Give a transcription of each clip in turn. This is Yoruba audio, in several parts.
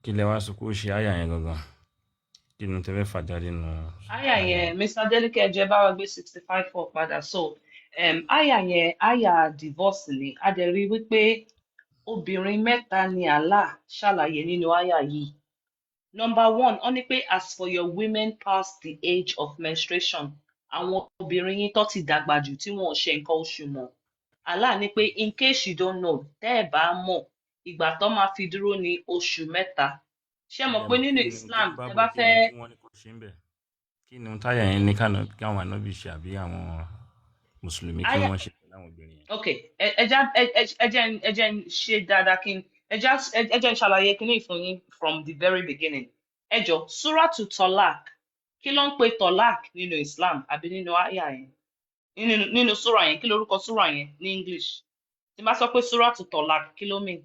kí lẹ wá sọ pé ó ṣe àyà yẹn gangan kí ni tẹ́ fẹ́ fà jáde nù Aya àyà yẹn, yẹn. Mr. Delike ẹ bá wa gbé 65 for padà. So, aya yẹn, aya divorce ni. A dẹ̀ rí wípé obìnrin mẹ́ta ni Allah ṣàlàyé nínú aya yìí. Number one, ó ní pé as for your women past the age of menstruation, àwọn obìnrin yín tó ti dàgbà jù tí wọn ò ṣe nǹkan oṣù mọ́. Allah ní pé in case you don't know, tẹ́ ẹ̀ bá mọ̀, ìgbà tó máa fi dúró ní oṣù mẹ́ta. Ṣé mọ̀ pé nínú kí ni tó Islam, tẹ́ bábù bá kí fẹ́ ni tí wọ́n ní kò ṣe ń bẹ̀ kí ni táyà yẹn ní káwọn ànábì ṣe àbí àwọn mùsùlùmí kí aya wọ́n ṣe pẹ̀lú àwọn obìnrin yẹn. okay ẹ jẹ́ n ṣe dáadáa kí n ẹ jẹ́ n ṣàlàyé kíní fún yín from the very beginning. Ẹ jọ suratu Tolak, kí ló ń pe Tolak nínú Islam àbí nínú aya yẹn, nínú sura yẹn, kí lorúkọ sura yẹn ní English? Tí n bá sọ pé suratu Tolak, kí ló mean?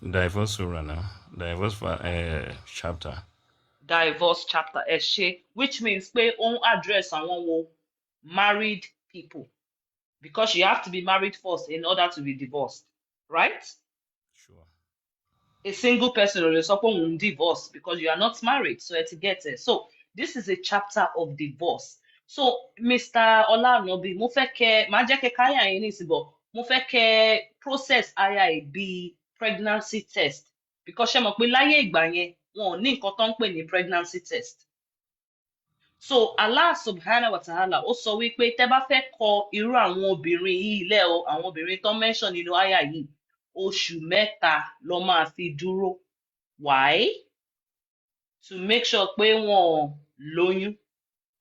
Divorce surah now, divorce chapter. Divorce chapter, ẹ ṣe, which means pé ó ń address àwọn wo? Married people, because you have to be married first in order to be divorced, right? Sure. A single person or a divorce because you are not married, so to get it. So this is a chapter of divorce. So Mr. Olanobi, mo fẹ́ kẹ́ máa jẹ́ kẹ́ káyà yín nísìnyí, but mo fẹ́ kẹ́ process aya ẹ̀ bí pregnancy test, because ṣé mọ̀ pé láyé ìgbà yẹn wọn ò ní nǹkan tó ń pè ní pregnancy test. So Allah subhanahu wa ta'ala ó sọ wípé tẹ́ bá fẹ́ kọ irú àwọn obìnrin yìí lẹ́ o, àwọn obìnrin tó mention nínú aya yìí, oṣù mẹ́ta ló máa fi dúró. Why? To make sure pé wọn ò lóyún.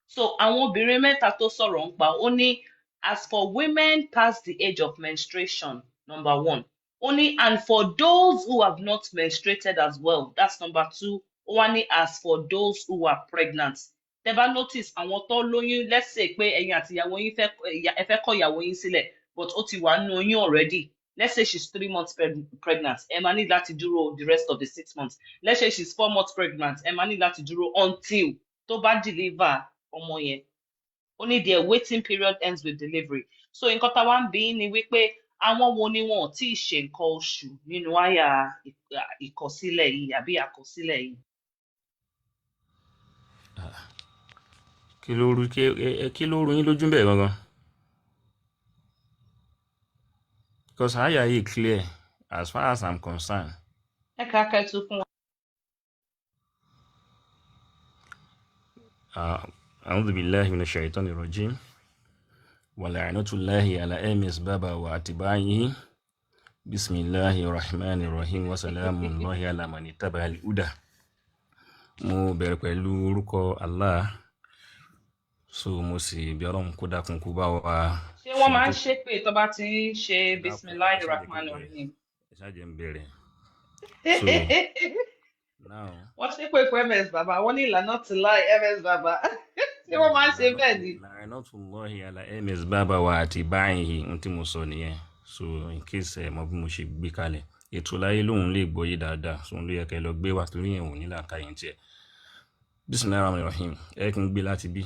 So àwọn obìnrin mẹ́ta tó sọ̀rọ̀ ń pa, ó ní as for women past the age of menstruation, number one. Ó ní and for those who have not menstruated as well, that's number two. Ó wá ní as for those who are pregnant. Tẹ́ bá notice àwọn tó lóyún, let's say pé ẹ̀yin àti ìyàwó yín ẹ fẹ́ kọ ìyàwó yín sílẹ̀, but ó ti wà nínú oyún already. Let's say she's 3 months pregnant. Ẹ máa ní láti dúró the rest of the 6 months. Let's say she's 4 months pregnant. Ẹ máa ní láti dúró until tó bá deliver ọmọ yẹn. Only their waiting period ends with delivery. So nǹkan tá wá ń bí ni wípé àwọn wo ni wọn ò tí ì ṣe nǹkan oṣù nínú àyà ìkọsílẹ̀ yìí àbí àkọsílẹ̀ yìí. kí ló rú yín lójú bẹ́ẹ̀ gangan. Because àyà yìí clear as far as I'm concerned. Ẹ ká kẹ́tù fún wa. أعوذ بالله من الشيطان الرجيم ولعنة الله على آمس بابا وأتباعه بسم الله الرحمن الرحيم وسلام الله على من اتبع الهدى. mo bẹ̀rẹ̀ pẹ̀lú orúkọ Allah, so mo sì bí Ọlọ́run kó dákun kó bá wa. Ṣé wọ́n máa ń ṣépè tó bá ti ń ṣe bisimilahi rahman rahim? ẹ ṣáàjẹ́ ń bẹ̀rẹ̀. Now, wọ́n ṣépè fún ms baba, wọ́n ní ìlànà ti láì ms baba. Ṣé wọ́n máa ń ṣe bẹ́ẹ̀ ni? la'natullahi ala ms baba wa atibaihi ohun tí mo sọ nìyẹn. So in case ẹ mọ bí mo ṣe gbé kalẹ̀, ètò láyé lòun lè gbọ́yé dáadáa, so òun ló yẹ kẹ́ lọ gbé wá torí yẹn ò ní làákàyè tiẹ̀. Bismillahir rahmanir rahim, ẹ kí n gbé láti bí.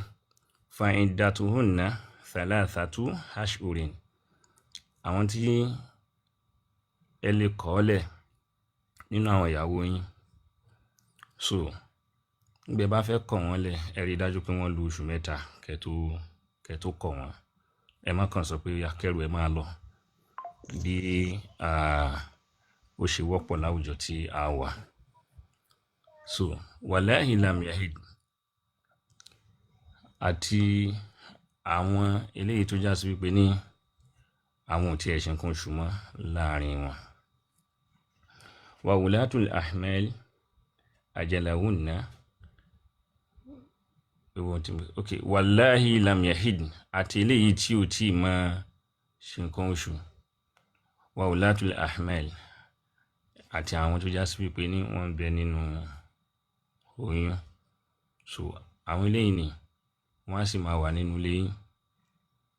Fa iddatuhunna thalathatu ashhurin, àwọn tí ẹ lè kọ́lẹ̀ nínú àwọn ìyàwó yín, so gbé bá fẹ́ kọ̀ wọ́n lẹ̀, ẹ rí dájú pé wọ́n lu oṣù mẹ́ta kẹ́ tó kọ̀ wọ́n. Ẹ má kàn sọ pé akẹ́rù ẹ máa lọ, bí ó ṣe wọ́pọ̀ láwùjọ tí a wà. So wallahi lam yahid, àti àwọn eléyìí tó já sí wípé ní àwọn ò tí ẹ̀ ṣe nǹkan oṣù mọ́ láàrin wọn. Wa ulatul ahmal ajalahunna, okay, wallahi lam yahid, àti eléyìí tí ò tí máa ṣe nǹkan oṣù. Wa ulatul ahmal, àti àwọn tó já sí wípé ní wọ́n bẹ nínú oyún. So àwọn eléyìí ni wọ́n á sì máa wà nínú ilé yín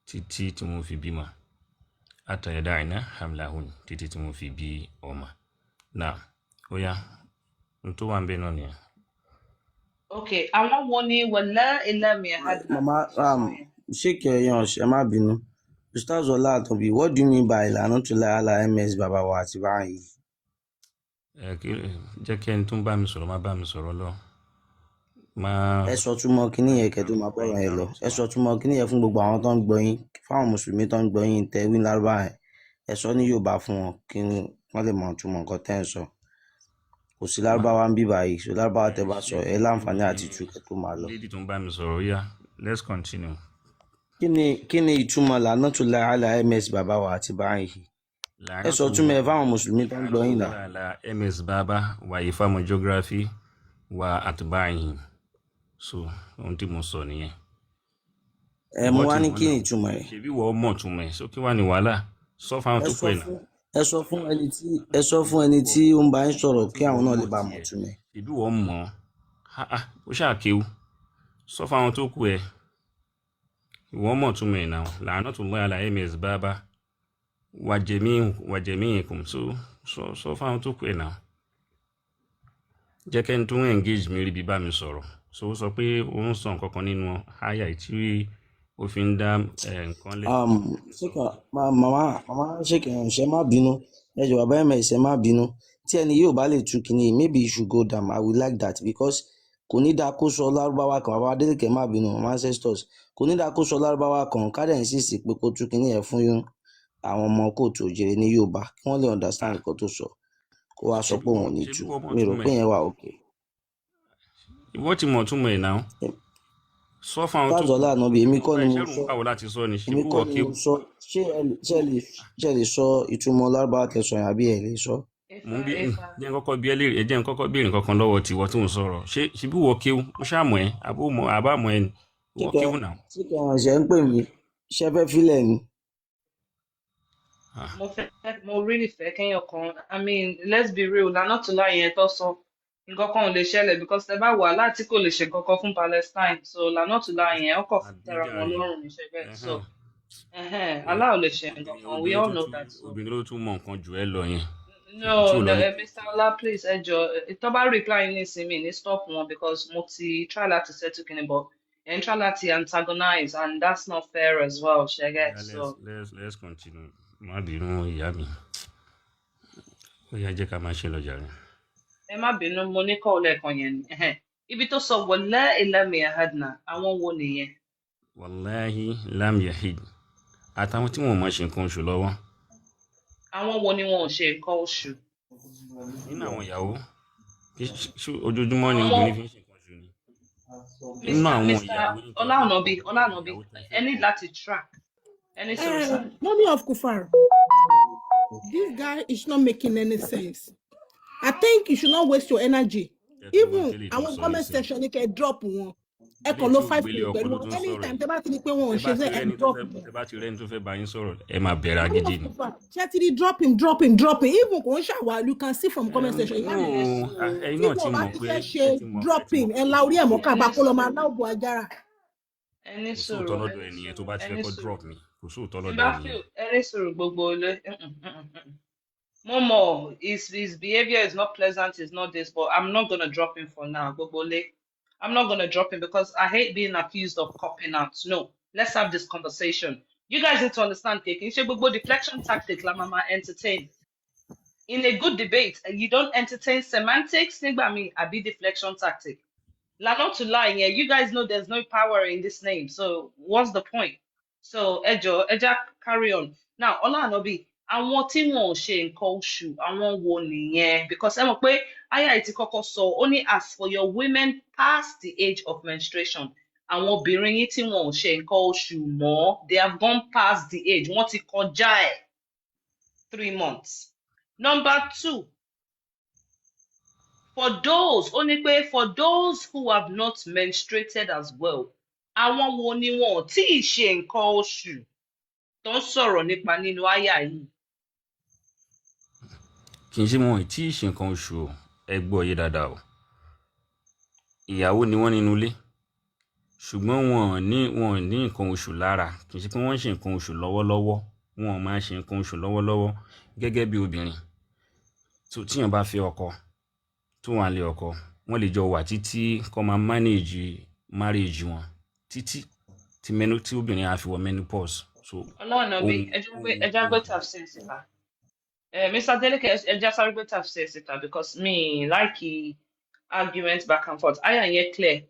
títí tí wọ́n fi bímọ. Hatta yada'na hamlahun, títí tí wọ́n fi bí ọmọ. Now, ó yá, n tó wà ń bẹ náà nìyẹn. Okay, àwọn wo ni wallahi lam yahid? Mama, Sheikh Yan, ẹ má bínú. Ustaz Olatobi, what do you mean by la'natullahi ala ms baba wa atibaihi? jẹ́ kí ẹni tó ń bá mi sọ̀rọ̀ má bá mi sọ̀rọ̀ lọ. Má ẹ sọ túmọ̀ kíní yẹn kẹ́ tó máa bọ̀rọ̀ yẹn lọ. Ẹ sọ túmọ̀ kíní yẹn fún gbogbo àwọn tó ń gbọ́ yín, fáwọn mùsùlùmí tó ń gbọ́ yín tẹ wí lárúbá yẹn. Ẹ sọ ní Yorùbá fún wọn kí wọ́n lè mọ̀ túmọ̀ nǹkan tẹ́ ń sọ. Kò sí lárúbáwá ń bí báyìí, so lárúbáwá tẹ bá sọ ẹ láǹfààní àti tú kẹ́ tó máa lọ. lady tó ń bá mi sọ̀rọ̀ yá, let's continue. Kí ni ìtumọ̀ la'natullahi ala MS bàbá wa àti báyìí? Ẹ sọ túmọ̀ ẹ fáwọn mùsùlùmí tó ń gbọ́ yín náà. Ala MS Baba wa Ifamu Geography wa atba'ihim. So ohun tí mo sọ nìyẹn. Ẹ mú wá ní kí ni ìtumọ̀ ẹ̀? Ṣebí wọ́n mọ̀ túmọ̀ ẹ̀, so kí wá ní wàhálà? Sọ fáwọn tó pè náà. Ẹ sọ fún ẹni tí ó ń bá yín sọ̀rọ̀ kí àwọn náà lè bá mọ̀ túmọ̀ ẹ̀. Ṣebí wọ́n mọ̀ ó ṣàkéwú. Sọ fáwọn tó kù ẹ̀. Wọ́n mọ̀ túmọ̀ ẹ̀ náà. La'natullahi ala MS Baba wa jami'ikum. So fáwọn tó kù ẹ̀ náà. Jẹ́ kẹ́ni tó ń engage mi rí bí bá mi sọ̀rọ̀. So ó sọ pé ó ń sọ nǹkan kan nínú àyà tí ó fi ń dá nǹkan lẹ̀. Màmá ṣèkè ṣe má bínú. Ẹ jọ̀ọ́ bàbá MS ẹ má bínú. Tí ẹni yóò bá lè tú kíní, maybe you should go down. I will like that because kò ní dáa kó sọ lárúbáwá kan. Bàbá Adélékè má bínú, mama ancestors. Kò ní dáa kó sọ lárúbáwá kan. Kádẹ̀ insist pé kó tú kíní ẹ̀ fún àwọn ọmọ kóòtù òjìrè ní Yorùbá kí wọ́n lè understand nǹkan tó sọ. Kó wá sọ pé òun ò ní tú. Mi rò pé yẹn wà okay. Ìwọ ti mọ̀ túmọ̀ ẹ̀ náà. Sọ fáwọn tó Fáàzọ́lá ànábì èmi kọ́ ni mo sọ. báwo láti sọ ni? Èmi kọ́ ni mo sọ. Ṣé ẹ lè sọ ìtumọ̀ lárúbáwá tẹ̀sán yẹn àbí ẹ lè sọ? Mo ń bí jẹ́ kọ́kọ́ bí ẹlẹ́rìí jẹ́ kọ́kọ́ béèrè nǹkan kan lọ́wọ́ tiwọ́ tó ń sọ̀rọ̀. Ṣebí wọ́n kéwú? Ó ṣàmọ̀ ẹ́ àbámọ̀ ẹ̀ ni. Wọ́n kéwú náà. Tí kò hàn ṣe ń pè mí, ṣe fẹ́ fílẹ̀ ni. Mo really fẹ́ kéèyàn kan. I mean, let's be real. La'natullahi yẹn tó sọ. Nǹkan kan ò lè ṣẹlẹ̀ because tẹ bá wà láti kò lè ṣe nǹkan kan fún Palestine. So La'natullahi yẹn ọkọ̀ tẹra wọn lọ́rùn níṣẹ́ bẹ́ẹ̀. So Allah ò lè ṣe nǹkan kan. We all know that. Obìnrin ló tún mọ nǹkan jù ẹ́ lọ yẹn. No, Mr. Ola, please, ẹ jọ̀ọ́, tó bá reply nísìnyí ní stop wọn because mo ti try láti settle kìíní but ẹ̀ ń try láti antagonize and that's not fair as well, ṣe get? So Let's continue. Má bínú ìyá mi. Ó yá jẹ́ ká máa ṣe lọ jàre. ẹ má bínú, mo ní kọ́ lẹ́ẹ̀kan yẹn ni. Ibi tó sọ wallahi lam yahadna, àwọn wo nìyẹn? Wallahi lam yahid. Àtàwọn tí wọ́n mọ̀ ṣe nǹkan oṣù lọ́wọ́. Àwọn wo ni wọn ò ṣe nǹkan oṣù? Nínú àwọn ìyàwó. Ojoojúmọ́ ni obìnrin fi ń ṣe nǹkan oṣù ni. Nínú àwọn ìyàwó. Ọlá-Ànọ́bí, ẹ ní láti track. Any solution? Mommy of Kufar, this guy is not making any sense. I think you should not waste your energy. Even àwọn comment section ni kẹ́ drop wọn. Ẹ kàn ló 5 minutes pẹ̀lú anytime tẹ́ bá ti ní pé wọn ò ṣe fẹ́ ẹ drop. Tẹ́ bá ti rẹ́ni tó fẹ́ bá yín sọ̀rọ̀, ẹ máa bẹ̀rẹ̀ agídí ni. Ṣé ti di drop him. Even kò ń ṣàwà, you can see from comment section. Ẹ̀yin náà ti mọ̀ pé ṣe drop him ẹ la orí ẹ̀ mọ́ ká bá kó lọ máa láòbò ajára. Ẹni kò sọ̀rọ̀. sóòótọ́ lọ́dọ̀ ẹnìyẹn tó bá ti fẹ́ kọ́ drop mi. Kò sóòótọ́ lọ́dọ̀ Bá ẹnìyẹn. feel ẹni sọ̀rọ̀ gbogbo ilé. Momo, his behavior is not pleasant, it's not this, but I'm not gonna drop him for now. Gbogbo ilé. I'm not gonna drop him because I hate being accused of copping out. No, let's have this conversation. You guys need to understand, Kiki. Gbogbo deflection tactic la mama entertain. In a good debate, you don't entertain semantics. Nígbà míì, àbí deflection tactic. Not to lie, yeah, you guys know there's no power in this name. So what's the point? So Eja, carry on. Now, Ọlá-Ànọ́bí, àwọn tí wọn ò ṣe nǹkan oṣù, àwọn wo nìyẹn? Because ẹ mọ̀ pé àyà ti kọ́kọ́ sọ, ó ní as for your women past the age of menstruation, àwọn obìnrin yìí tí wọn ò ṣe nǹkan oṣù mọ́, they have gone past the age, wọ́n ti kọjá ẹ̀ 3 months. Number 2, for those who have not menstruated as well, àwọn wo ni wọn ò tí ì ṣe nǹkan oṣù tó ń sọ̀rọ̀ nípa nínú àyà yìí? Kì í ṣe wọn tí ì ṣe nǹkan oṣù o, ẹ gbọ́ yé dáadáa o. Ìyàwó ni wọ́n nínú ilé. Ṣùgbọ́n wọn ò ní nǹkan oṣù lára. Kì í ṣe pé wọ́n ń ṣe nǹkan oṣù lọ́wọ́lọ́wọ́. Wọn ò máa ṣe nǹkan oṣù lọ́wọ́lọ́wọ́ gẹ́gẹ́ bí obìnrin. So tíyàn bá fẹ́ ọkọ tó wà lé ọkọ, wọ́n lè jọ wà títí kó máa manage marriage wọn títí tí obìnrin á fi wọ menopause. So Ọlá-Ànọ́bí, ẹja gbé tafsir síta. Mr. Deleke, just a bit of say it because me like the arguments back and forth. I am here clear.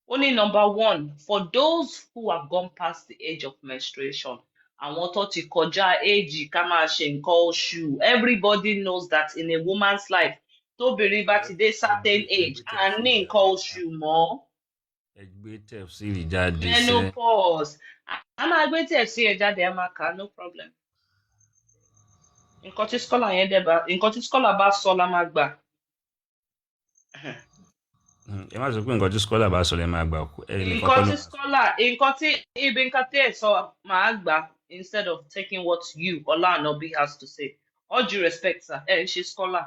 Only number one, for those who have gone past the age of menstruation, and want to koja age kama shenko shoe. Everybody knows that in a woman's life, to be river today certain age and name call shoe more. Menopause. I'm not going to say that no problem. Nǹkan tí scholar yẹn dẹ̀ bá nǹkan tí scholar bá sọ la máa gbà. Ẹ má sọ pé nǹkan tí scholar bá sọ lẹ máa gbà kú. Nǹkan tí Ibn Kathir sọ máa gbà instead of taking what you Ola Anobi has to say. All due respect, sir. She's scholar.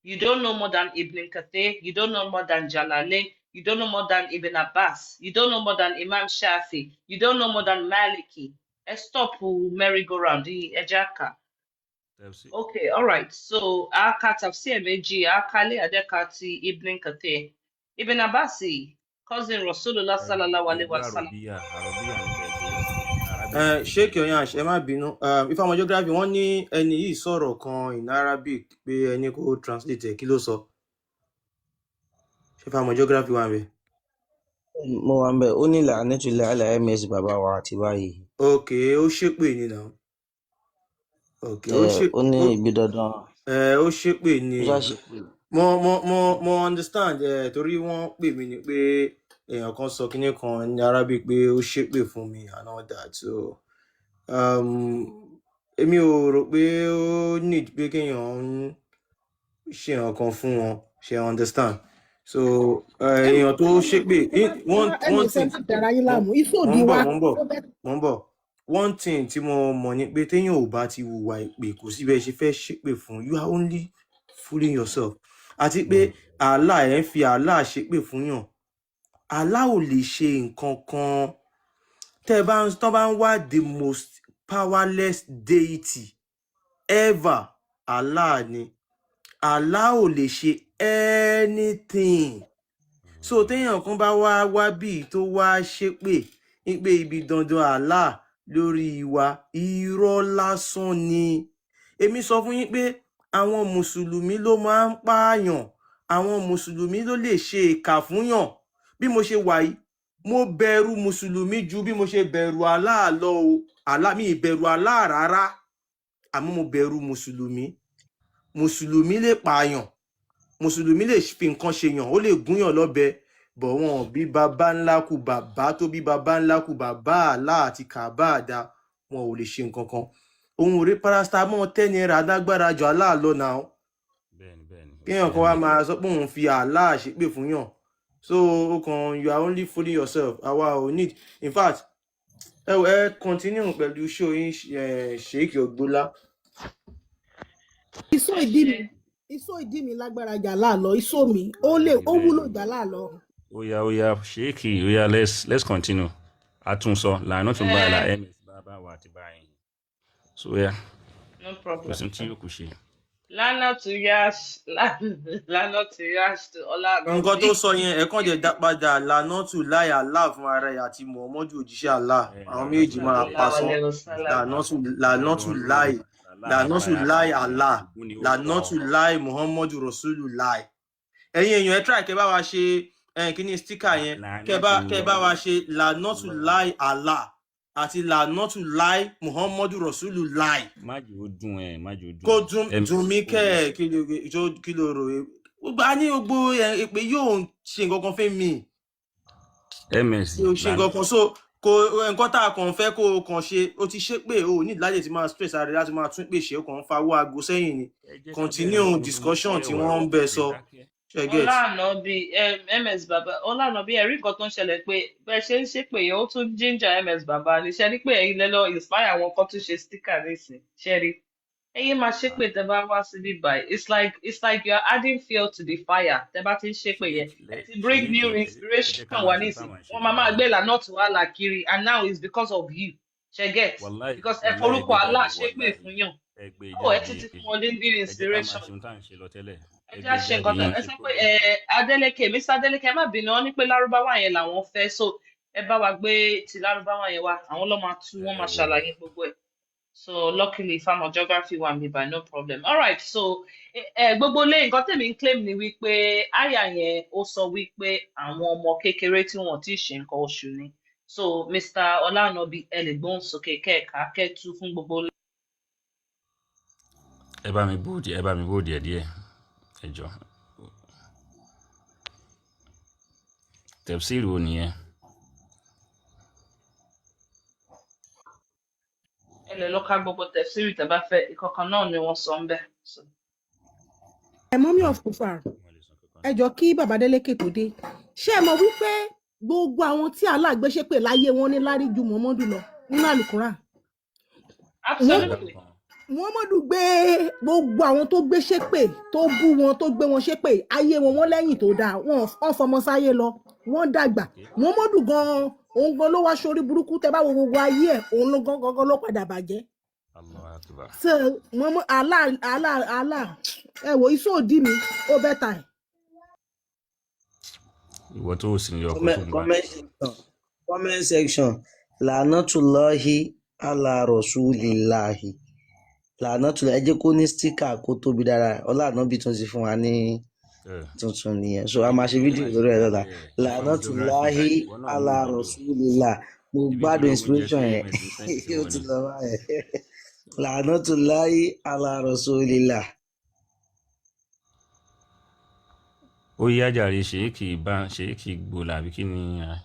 You don't know more than Ibn Kathir. You don't know more than Jalalain. You don't know more than Ibn Abbas. You don't know more than Imam Shafi. You don't know more than Maliki. Stop merry-go-round. Ejaka. Okay, all right. So, Akat of CMAG, Akali Adekati, Ibn Kathir. Ibn Abbasi, cousin Rasulullah sallallahu alaihi wasallam. Sheikh Oyansh, ẹ má bínú. Ifá Geography, wọ́n ní ẹni yìí sọ̀rọ̀ kan in Arabic pé ẹni kò translate ẹ̀, kí ló sọ? Ṣé Ifá Geography wà ńbẹ̀? Mo wà ńbẹ̀, ó ní la'natullahi ala MS bàbá wa àti báyìí. Okay, ó ṣépè ni now. Okay, ó ní ibi dandan. Ó ṣépè ni. Mo understand torí wọ́n pè mí ni pé èèyàn kan sọ kinní kan ní Arabic pé ó ṣépè fún mi and all that. So èmi ò rò pé ó need pé kéèyàn ṣe nǹkan fún wọn, ṣe understand. So èèyàn tó ṣépè one thing one thing tí mo mọ̀ ni pé téèyàn ò bá ti hùwà ìpè kò sí bẹ́ẹ̀ ṣe fẹ́ ṣépè fún, you are only fooling yourself. Àti pé Allah ẹ̀ ń fi Allah ṣépè fún yàn. Allah ò lè ṣe nǹkan kan. Tọ́ bá ń wá the most powerless deity ever, Allah ni. Allah ò lè ṣe anything. So téèyàn kan bá wá bí tó wá ṣépè pé ibi dandan Allah lórí wa, irọ́ lásán ni. Èmi sọ fún yín pé àwọn mùsùlùmí ló máa ń pààyàn, àwọn mùsùlùmí ló lè ṣe ìkà fún yàn. Bí mo ṣe wà yìí, mo bẹ̀rù mùsùlùmí ju bí mo ṣe bẹ̀rù Allah lọ o. Allah mi ìbẹ̀rù Allah rárá. Àmọ́ mo bẹ̀rù mùsùlùmí. Mùsùlùmí lè pààyàn. Mùsùlùmí lè fi nǹkan ṣe yàn, ó lè gúnyàn lọ́bẹ. Bọ̀ wọn bí baba ńlá kù bàbá tó bí baba ńlá kù bàbá Allah àti Kaaba àdá, wọn ò lè ṣe nǹkan kan. Ohun rí paracetamol 10 naira lágbára jù Allah lọ náà. Kéèyàn kan wá máa sọ pé òun fi Allah ṣépè fún yàn. So you are only fooling yourself. Àwa ò need. In fact, ẹ continue pẹ̀lú show yín Sheikh Ogbola. Iṣó ìdí mi lágbára jàlá lọ, iṣó mi ó wúlò jàlá lọ. Oya, Sheikh, oya, let's continue. Àtúnsọ lànà tún bá la MS bàbá wa àti báyìí. So yeah. No problem. Listen to you, Kushi. Lana to Yash to Ola. Nǹkan tó sọ yẹn ẹ̀kan jẹ́ dápadà lànà tù láì Allah fún ara ẹ̀ àti Muhammadu òjíṣẹ́ Allah. Àwọn méjì máa pasán. Lànà tù láì Allah. Lànà tù láì Muhammadu Rasulullah. Ẹ̀yin èèyàn ẹ try kẹ́ bá wa ṣe kíní sticker yẹn. Kẹ́ bá wa ṣe lànà tù láì Allah àti lànà tù láì Muhammadu Rasulullah. Májò dùn ẹ̀, májò dùn. Kó dùn mí kẹ́ kí ló rò é. Gbogbo ní gbogbo èpè yóò ṣe nǹkan kan fẹ́ mi. MS. Yóò ṣe nǹkan kan so kò nǹkan tá a kàn fẹ́ kó o kàn ṣe ó ti ṣe pé o ní láyè tí máa stress ara rẹ láti máa tún pè ṣe ó kàn ń fawọ́ aago sẹ́yìn ni. Continue discussion tí wọ́n ń bẹ sọ. Olanobi MS Baba Olanobi ẹ̀rí nǹkan tó ń ṣẹlẹ̀ pé bẹ́ẹ̀ ṣe ń ṣépè yẹn ó tún ginger MS Baba ní ṣe ni pé ẹ̀yin lẹ́lọ́ inspire àwọn kan tún ṣe sticker nísìn ṣe rí ẹ̀yin máa ṣépè tẹ́ bá wá síbí báyìí it's like you are adding fuel to the fire tẹ́ bá ti ń ṣépè yẹn ti bring new inspiration wá nísìn wọ́n máa gbé ìlànà tó wà lákiri and now it's because of you ṣe get because ẹ forúkọ Allah ṣépè fún yàn ẹ títí fún wọn ní inspiration. Ẹ já ṣe nǹkan tó ẹ sọ pé Adeleke Mr. Adeleke má bínú ọ ní pé lárúbáwá yẹn làwọn fẹ́ so ẹ bá wa gbé ti lárúbáwá yẹn wá àwọn ló máa tú wọn máa ṣàlàyé gbogbo ẹ̀ So luckily farmer geography wà mí by no problem. All right, so gbogbo lé nǹkan tèmi ń claim ni wípé àyà yẹn ó sọ wípé àwọn ọmọ kékeré tí wọn ti ṣe nǹkan oṣù ni. So Mr. Olanobi ẹ lè gbóhùn sókè kẹ́ẹ̀ka kẹ́ẹ̀tú fún gbogbo lé. ẹ bá mi bó díẹ̀ díẹ̀ ẹ jọ. Tafsir wo nìyẹn? Ẹ lè lọ ká gbogbo tẹ̀síìrì tẹ́ bá fẹ́ ìkọ̀kan náà ni wọ́n sọ ń bẹ̀. So. Mummy of Kufar, ẹ jọ kí bàbá Délékè tó dé. Ṣé ẹ mọ̀ wípé gbogbo àwọn tí Allah gbé ṣépè láyé wọn ní lárí ju Muhammadu lọ nínú Al-Qur'an? Absolutely. Muhammadu gbé gbogbo àwọn tó gbé ṣépè tó bú wọn tó gbé wọn ṣépè ayé wọn lẹ́yìn tó dáa wọ́n fọmọ sáyé lọ wọ́n dàgbà. Muhammadu gan òun gan ló wá sórí burúkú tẹ́ bá wo gbogbo ayé ẹ̀ òun ló gangan ló padà bàjẹ́. So Allah ẹ wo iṣẹ́ òdì mi ó bẹ́tà ẹ̀. Ìwọ tó sì ní ọkọ̀ tó ń bá. Comment section la'natullahi ala rasulillahi la'natullahi ẹ jẹ́ kó ní sticker kó tóbi dára Ọlànàbí tún ti fún wa ní tuntun nìyẹn so a máa ṣe fídíò lórí ẹ̀ lọ́la la'natullahi ala rasulillahi mo gbádùn inspiration yẹn ó ti lọ báyẹn la'natullahi ala rasulillahi. Ó yá jàre ṣèyíkì gbòòlà àbí kí ni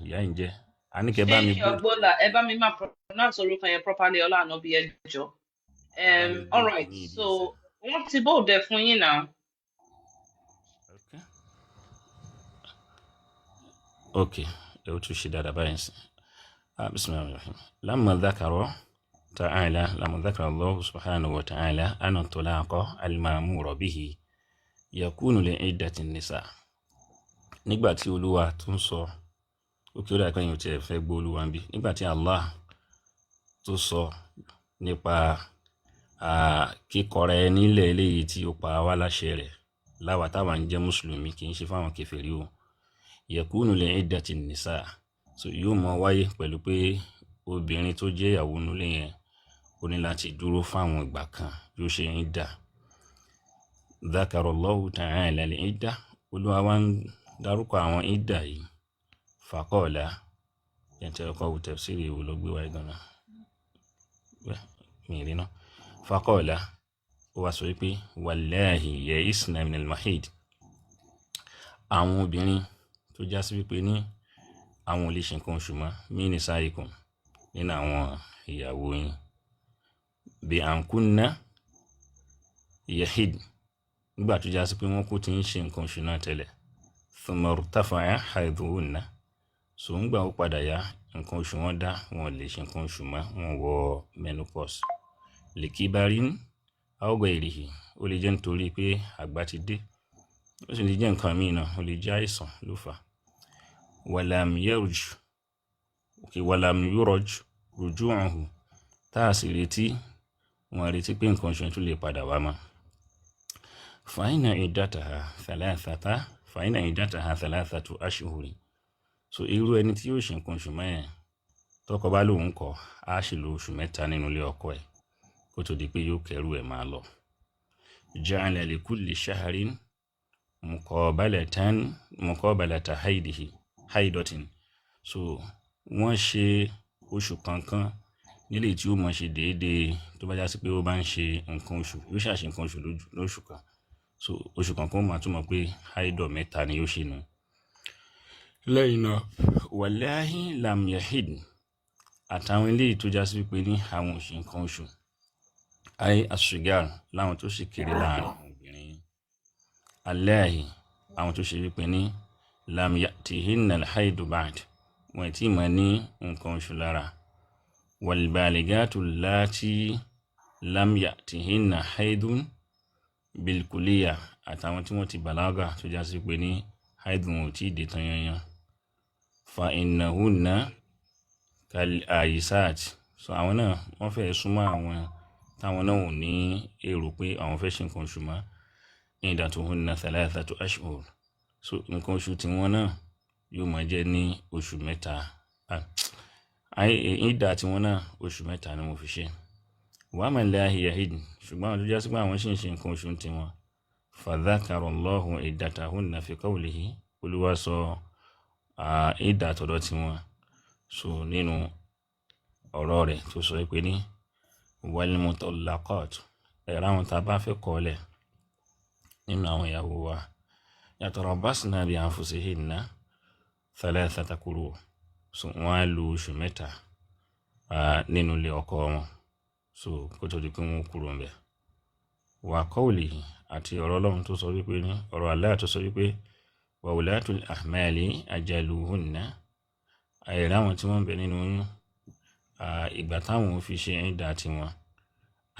ìyá ń jẹ́? A ní kẹ́ bá mi Ṣé ọgbọ́là ẹ bá mi máa pronounce orúkọ yẹn properly Olanobi ẹ jọ̀ọ́. All right, so wọ́n ti bóòdẹ fún yín náà. Okay, ẹ ó tún ṣe dáadáa báyìí sí. Bismillahirrahmanirrahim. Lamma dhakara Allah subhanahu wa ta'ala anna talaqa al-ma'mura bihi yakunu li'iddati an-nisa. Nígbà tí Olúwa tún sọ òkè ó dà pé èèyàn tí ẹ fẹ́ gbọ́ Olúwa ń bí. Nígbà tí Allah tó sọ nípa kíkọrẹ nílẹ̀ eléyìí tí ó pa wá láṣẹ rẹ̀ láwa táwa ń jẹ́ mùsùlùmí kì í ṣe fáwọn kèfèrí o. Yakunu li'iddati an-nisa. So yóò mọ wáyé pẹ̀lú pé obìnrin tó jẹ́ ìyàwó nílé yẹn ó ní láti dúró fáwọn ìgbà kan yóò ṣe idda. Dhakarallahu ta'ala al-idda. Olúwa wá ń dárúkọ àwọn idda yìí. Faqala yẹn tẹ́ ọkọ̀ tafsiri ìwò ló gbé wáyé gan-an. Mìírí náà. Faqala ó wá sọ wípé wallahi ya'isna min al-mahid. Àwọn obìnrin tó já sí wípé ní àwọn ò lè ṣe nǹkan oṣù mọ́ min nisaikum nínú àwọn ìyàwó yín bí ankunna yahid nígbà tó já sí pé wọ́n kò ti ń ṣe nǹkan oṣù náà tẹ́lẹ̀ thumma irtafa'a haidhuhunna so ń gbà ó padà yá nǹkan oṣù wọn dá wọn lè ṣe nǹkan oṣù mọ́ wọn wọ menopause likibarin aw ghayrihi ó lè jẹ́ nítorí pé àgbà ti dé ó sì lè jẹ́ nǹkan míì náà ó lè jẹ́ àìsàn ló fà walam yuraj ruju'uhu tá a sì retí wọn retí pé nǹkan oṣù tún lè padà wá mọ́. Fa'inna iddataha thalathatu ashhurin. So irú ẹni tí yóò ṣe nǹkan oṣù mẹ́rin tọkọ bá lóun kọ á sì lo oṣù mẹ́ta nínú ilé ọkọ ẹ̀ kó tó di pé yóò kẹrù ẹ̀ máa lọ. Ja'ala li kulli shahrin muqabalata haidatin. So wọ́n ṣe oṣù kankan nílé tí ó mọ̀ ṣe déédéé tó bá já sí pé ó bá ń ṣe nǹkan oṣù yóò ṣàṣe nǹkan oṣù lóṣù kan. So oṣù kankan máa túmọ̀ pé haidọ̀ mẹ́ta ni yóò ṣe nù. Lẹ́yìn náà wallahi lam yahid àtàwọn eléyìí tó já sí wípé ní àwọn òṣì nǹkan oṣù ayé as-sigar láwọn tó sì kéré láàrin obìnrin allahi àwọn tó ṣe wípé ní lam ya'tihinna al-haidu ba'd wọn tí ma ní nǹkan oṣù lára wal baligatu allati lam ya'tihinna haidun bil kulliya àtàwọn tí wọ́n ti bàlágà tó já sí pé ní haidun ò tí dé tán yanyan fa innahunna kal ayisat. So àwọn náà wọ́n fẹ́ súnmọ́ àwọn táwọn náà ò ní èrò pé àwọn fẹ́ ṣe nǹkan oṣù mọ́ iddatuhunna thalathatu ashhur. So nǹkan oṣù tí wọ́n náà yóò máa jẹ́ ní oṣù mẹ́ta. Ìdá tí wọ́n náà oṣù mẹ́ta ni mo fi ṣe. wa man la yahid ṣùgbọ́n tó jásí pé àwọn ṣì ń ṣe nǹkan oṣù tiwọn fadhakara Allahu iddatahunna fi qawlihi Olúwa sọ ìdà tọ̀dọ̀ tiwọn so nínú ọ̀rọ̀ rẹ̀ tó sọ pé ní wal mutallaqat ẹ̀rọ àwọn tá a bá fẹ́ kọ́lẹ̀ nínú àwọn ìyàwó wa yatarabbasna bi anfusihinna thalathata quru so wọ́n á lo oṣù mẹ́ta nínú ilé ọkọ wọn so kó tó di pé wọ́n kúrò ń bẹ̀ wa qawlihi àti ọ̀rọ̀ Ọlọ́run tó sọ wípé ní ọ̀rọ̀ Allah tó sọ wípé wa ulatul ahmali ajaluhunna ẹ̀rọ àwọn tí wọ́n ń bẹ nínú oyún ìgbà táwọn fi ṣe ìdá tiwọn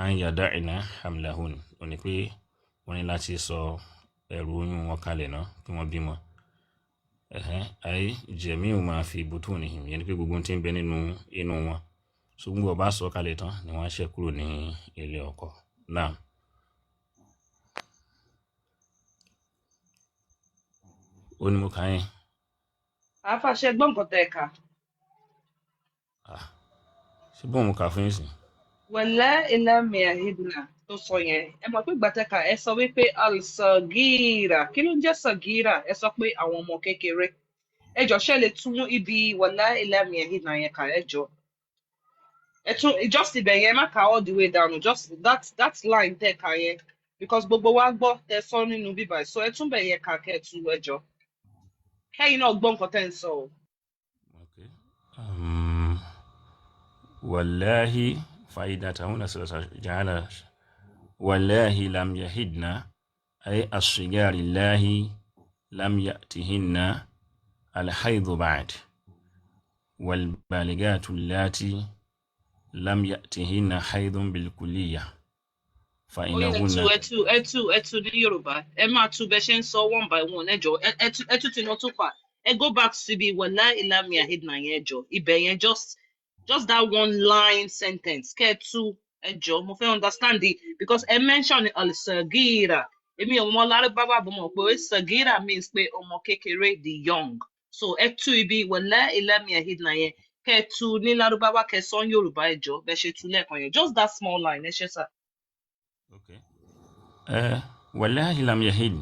an yada'na hamlahun ó ní pé wọ́n ní láti sọ ẹrù oyún wọn kalẹ̀ náà kí wọ́n bímọ ay jami'u ma fi butunihim yẹn ni pé gbogbo tí ń bẹ nínú inú wọn so gbogbo bá sọ kalẹ̀ tán ni wọ́n ṣe kúrò ní ilé ọkọ náà. ó ní mo kà yẹn. àfàṣẹ gbọ́n nǹkan tẹ́ ẹ kà. ṣé bọ́n mo kà fún yín sí. wala lam yahidna tó sọ yẹn ẹ mọ̀ pé gbàtẹ́ka ẹ sọ wípé al-sagira kí ló ń jẹ́ sagira ẹ sọ pé àwọn ọmọ kékeré ẹ jọ ṣe lè tún ibi wala lam yahidna yẹn kà ẹ jọ ẹ tún just ibẹ̀ yẹn má kà all the way down just that line tẹ́ kà yẹn because gbogbo wa gbọ́ tẹ́ sọ nínú bíbá so ẹ tún bẹ̀ yẹn kà kẹ́ ẹ tú ẹ jọ kẹ́yìn náà gbọ́ nǹkan tẹ́ ń sọ o. Okay. Wallahi فائدتهن جعل والله لم يهدن أي الصغار الله لم يأتهن الحيض بعد والبالغات اللاتي لم يأتهن حيض بالكلية فإنهن ẹtù ní Yorùbá ẹ máa tú bẹ ṣe ń sọ one by one ẹ jọ ẹ tún ti náà tún fà ẹ go back síbi wallahi lam yahidna yẹn jọ ibẹ̀ yẹn just that one line sentence kẹ́ẹ̀tù ẹjọ́ mo fẹ́ understand it because ẹ mention al-sagira èmi ò mọ lárúbáwá bó mọ̀ pé sagira means pé ọmọ kékeré the young so ẹ tú ibi wallahi lam yahidna yẹn kẹ́ẹ̀tù ní lárúbáwá kẹsàn Yorùbá ẹjọ́ bẹ́ẹ̀ ṣe tú lẹ́ẹ̀kan yẹn just that small line ẹ ṣe sà. Okay. Wallahi lam yahid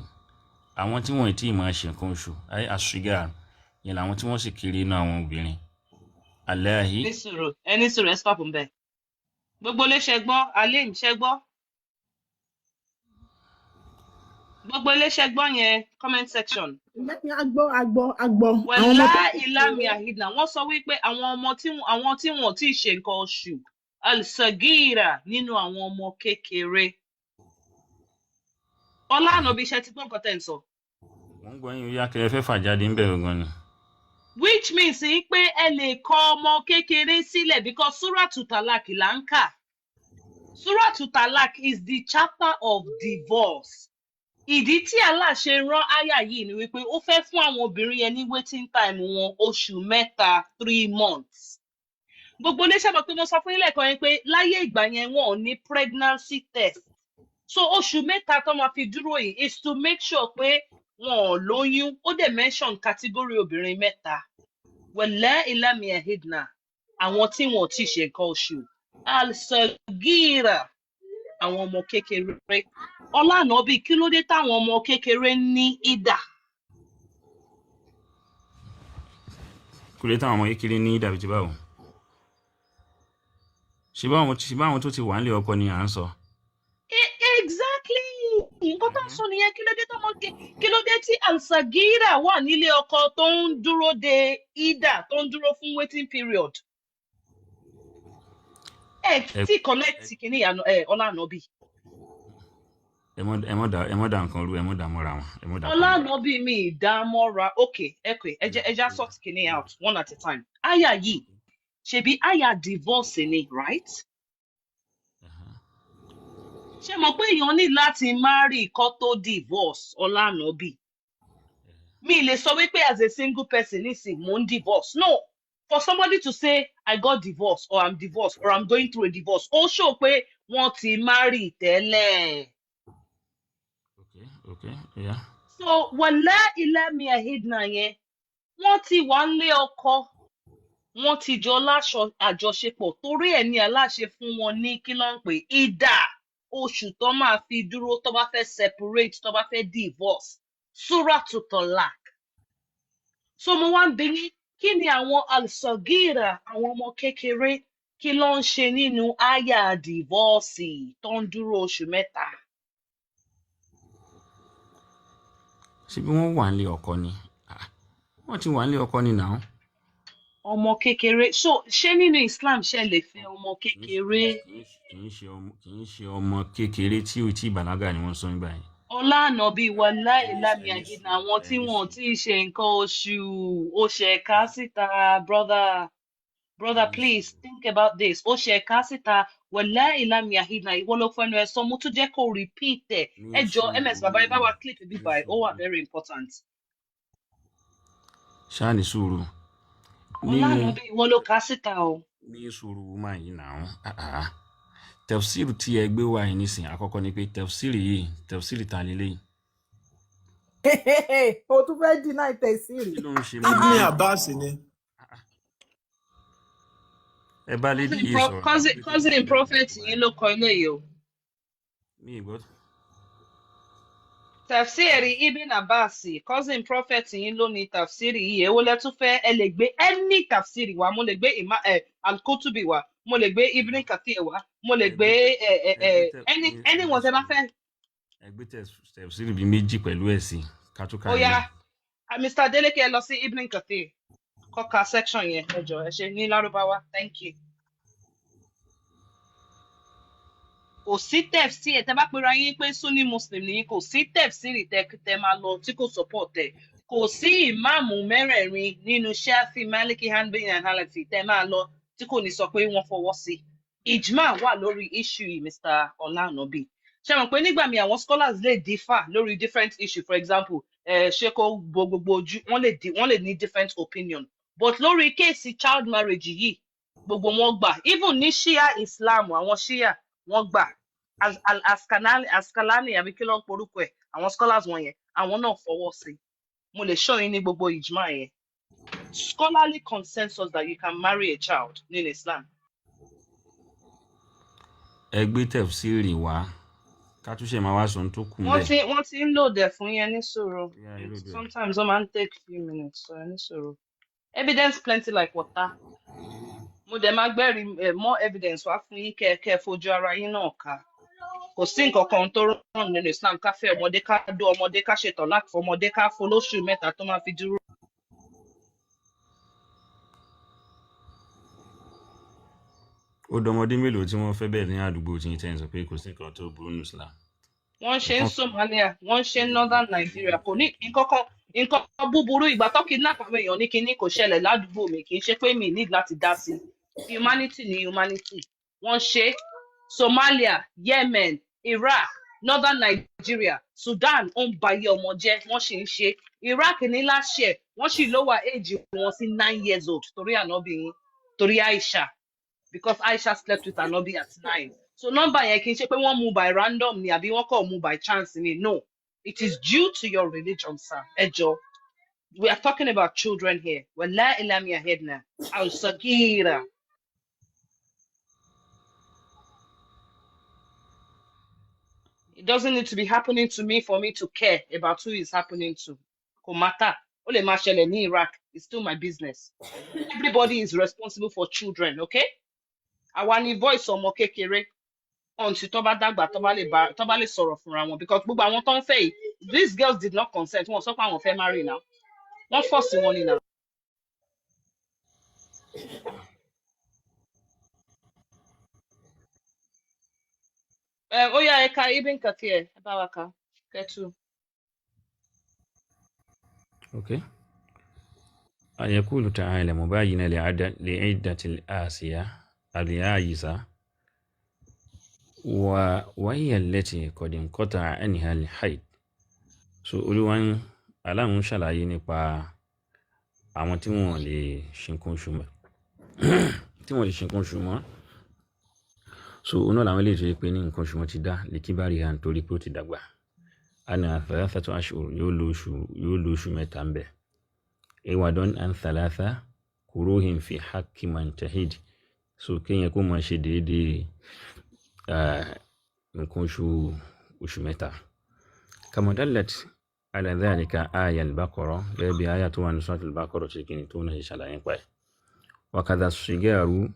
àwọn tí wọ́n ti máa ṣe nǹkan oṣù ayé as-sigar yẹn làwọn tí wọ́n sì kiri inú àwọn obìnrin. Allahi. Ẹni sọ̀rọ̀ ẹ stop ń bẹ̀. Gbogbo ilé ṣe gbọ́, Alim ṣe gbọ́. Gbogbo ilé ṣe gbọ́ yẹn comment section. Agbọ́. Wallahi lam yahidna wọ́n sọ wípé àwọn tí wọ́n ti ṣe nǹkan oṣù al-sagira nínú àwọn ọmọ kékeré. Ọlànàbí iṣẹ́ ti gbọ́ nǹkan tẹ̀ ń sọ. Wọ́n gbọ́ yín yá kẹ́ ẹ fẹ́ fà jáde ń bẹ̀rù gan ni. Which means pé ẹ lè kọ ọmọ kékeré sílẹ̀ because Suratu Talaq là ń kà. Suratu Talaq is the chapter of divorce. Ìdí tí Allah ṣe rán àyà yìí ni wípé ó fẹ́ fún àwọn obìnrin yẹn ní waiting time wọn oṣù mẹ́ta 3 months. Gbogbo oníṣẹ́ mọ̀ pé mo sọ fún yín lẹ́ẹ̀kan yẹn pé láyé ìgbà yẹn wọn ò ní pregnancy test. So oṣù mẹ́ta tó máa fi dúró yìí is to make sure pé wọn ò lóyún ó dẹ̀ mention category obìnrin mẹ́ta. Wallahi lam yahidna àwọn tí wọn ò tí ṣe nǹkan oṣù al-sagira àwọn ọmọ kékeré Ọlànàbí kí ló dé táwọn ọmọ kékeré ní ìdà. kí ló dé táwọn ọmọ kékeré ní ìdà bíi ti báwo ṣe báwọn tó ti wà nílé ọkọ ni à ń sọ. Exactly nǹkan tó ń sọ nìyẹn kí ló dé tí al-sagira wà nílé ọkọ tó ń dúró de ìdà tó ń dúró fún waiting period. Tí connect kìíní Ọlànàbí. ẹ mọ́ dà nǹkan rú ẹ mọ́ dà mọ́ra wọn. Ọlànàbí mi ìdámọ́ra ẹja sort kìíní out one at a time. Àyà yìí ṣebí àyà divorce ni right? Ṣé mọ̀ pé èèyàn ní láti marry kó tó divorce Ọlànàbí? Mi lè sọ wípé as a single person nísìn mo ń divorce. No, for somebody to say I got divorced or I'm divorced or I'm going through a divorce, ó show pé wọ́n ti marry tẹ́lẹ̀. Okay, yeah. So wallahi lam yahidna yẹn wọ́n ti wà nílé ọkọ wọ́n ti jọ láṣọ àjọṣepọ̀ torí ẹ̀ ní aláṣẹ fún wọn ní kí ló ń pè ìdá oṣù tó máa fi dúró tó bá fẹ́ separate tó bá fẹ́ divorce suratu talaq. So mo wá ń bi yín kí ni àwọn alsagira àwọn ọmọ kékeré kí ló ń ṣe nínú àyà divorce tó ń dúró oṣù mẹ́ta. ṣé bí wọ́n wà nílé ọkọ ni wọ́n ti wà nílé ọkọ ni náà. ọmọ kékeré so ṣé nínú Islam ṣe lè fẹ́ ọmọ kékeré. kì í ṣe ọmọ kékeré tí ò tí ì bàlágà ni wọ́n sọ nígbà yẹn. Ọlànàbí wallahi lam yahid àwọn tí wọn ò tí ì ṣe nǹkan oṣù ó ṣe ẹ̀ka síta brother please think about this ó ṣe ẹ̀ka síta wallahi lam yahid na ìwọ ló fẹnu ẹ sọ mo tún jẹ́ kó repeat ẹ jọ ms baba ẹ bá wa clip bí báyìí ó wà very important. ṣáà ní sùúrù. Ọlànàbí ìwọ ló kà síta o. ní sùúrù woman yìí náà tẹfsiri tí ẹ gbé wá yìí nísìn àkọ́kọ́ ni pé tẹfsiri ta lélẹ́yìn. o tún fẹ́ deny tẹ̀síìrì. kí ló ń ṣe mí. Ibn Abbas ni. ẹ bá lè dí sọ̀rọ̀. cousin prophet yìí ló kọ ilé yìí o. mi ì gbọ́. tafsiri Ibn Abbas cousin prophet yìí ló ní tafsiri yìí èwo lẹ tún fẹ́ ẹ lè gbé any tafsiri wa mo lè gbé al-Kutubi wa mo lè gbé Ibn Kathir wa mo lè gbé anyone tẹ́ bá fẹ́. ẹgbẹ́ tẹ̀síìrì bíi méjì pẹ̀lú ẹ̀sìn kátúkà. ó yá Mr. Adeleke ẹ lọ sí Ibn Kathir kọ́ka section yẹn ẹ jọ̀ọ́ ẹ ṣe ní lárúbáwá thank you. kò sí tẹ̀fsírì ẹ̀ tẹ́ bá pera yín pé sunni muslim nìyí kò sí tẹ̀fsírì tẹ́ máa lọ tí kò support ẹ̀ kò sí ìmáàmù mẹ́rẹ̀ẹ̀rin nínú Shafi Maliki Hanbali and Hanafi tẹ́ máa lọ tí kò ní sọ pé wọ́n fọwọ́ sí ijma wà lórí issue yìí Mr. Olanobi ṣe mọ̀ pé nígbà míì àwọn scholars lè differ lórí different issue for example ṣé kó gbogbo ojú wọ́n lè ní different opinion but lórí kéèsì child marriage yìí gbogbo wọn gbà even ní Shia Islam àwọn Shia wọ́n gbà Askalani àbí kí ló ń porúkọ ẹ̀ àwọn scholars wọn yẹn àwọn náà fọwọ́ sí mo lè show yín ní gbogbo ijma yẹn scholarly consensus that you can marry a child in Islam. ẹgbẹ́ tẹ̀síìrì wá kátúnṣe máa wá sọ tó kù bẹ́ẹ̀. wọ́n ti ń lò dẹ̀ fún yẹn ní sùúrù sometimes ó máa ń take few minutes so ní sùúrù evidence plenty like water mo dẹ̀ máa gbẹ́rìí more evidence wá fún yín kẹ́ fojú ara yín náà ká kò sí nǹkan kan tó rán nínú Islam ká fẹ́ ọmọdé ká dó ọmọdé ká ṣètò láti fọmọdé ká folóṣù mẹ́ta tó máa fi dúró. ó dọmọdé mélòó tí wọ́n fẹ́ bẹ́ẹ̀ ní àdúgbò tí yín tẹ́ ń sọ pé kò sí nǹkan tó burú ní Islam. wọ́n ṣe ń Somalia wọ́n ṣe ń Northern Nigeria kò ní nǹkan búburú ìgbà tó kidnap àwọn èèyàn ní kinní kò ṣẹlẹ̀ ládùúgbò mi kì í ṣe pé mi need láti dá sí humanity ni humanity wọ́n ṣe Somalia Yemen Iraq Northern Nigeria Sudan ó ń bayé ọmọ jẹ́ wọ́n sì ń ṣe Iraq ní láṣẹ wọ́n sì lower age wọn sí 9 years old torí ànábì yín torí Aisha because Aisha slept with Anobi at 9. So number yẹn kì í ṣe pé wọ́n mú by random ni àbí wọ́n kàn mú by chance ni. No, it is due to your religion, sir. Ẹ jọ̀ọ́, we are talking about children here. Wallahi lam yahidna al-sagira. It doesn't need to be happening to me for me to care about who is happening to. Kò matter. Ó lè máa ṣẹlẹ̀ ní Iraq. It's still my business. Everybody is responsible for children, okay? Àwa ni voice ọmọ kékeré until tó bá dàgbà tó bá lè sọ̀rọ̀ fúnra wọn because gbogbo àwọn tó ń fẹ́ yìí these girls did not consent wọ́n sọ pé àwọn fẹ́ marry now wọ́n force wọn ni now. Ó yá ẹ̀ka Ibn Kathir ẹ bá wa kà kẹ́tù. Okay. يقول تعالى مباينا لعدة الآسية اليائسة وهي التي قد انقطع عنها الحيض. So Olúwa Ọlọ́run ṣàlàyé nípa àwọn tí wọ́n lè ṣe nǹkan oṣù mọ́ so ọ̀nà làwọn lè ṣe pé ní nǹkan oṣù wọn ti dá lè kí bá rí hàn torí pé ó ti dàgbà ana thalathatu ashhur yóò lo oṣù mẹ́ta ń bẹ̀. Ewadon and thalatha kuruhin fi haqqi man tahid. So kéèyàn kó máa ṣe déédéé nǹkan oṣù mẹ́ta. Kama dallat ala dhalika aya al-Baqara, gẹ́gẹ́ bí aya tó wà ní Surat al-Baqara ṣe kìíní tó náà ṣe ṣàlàyé nípa ẹ̀. Wa kadha as-sigaru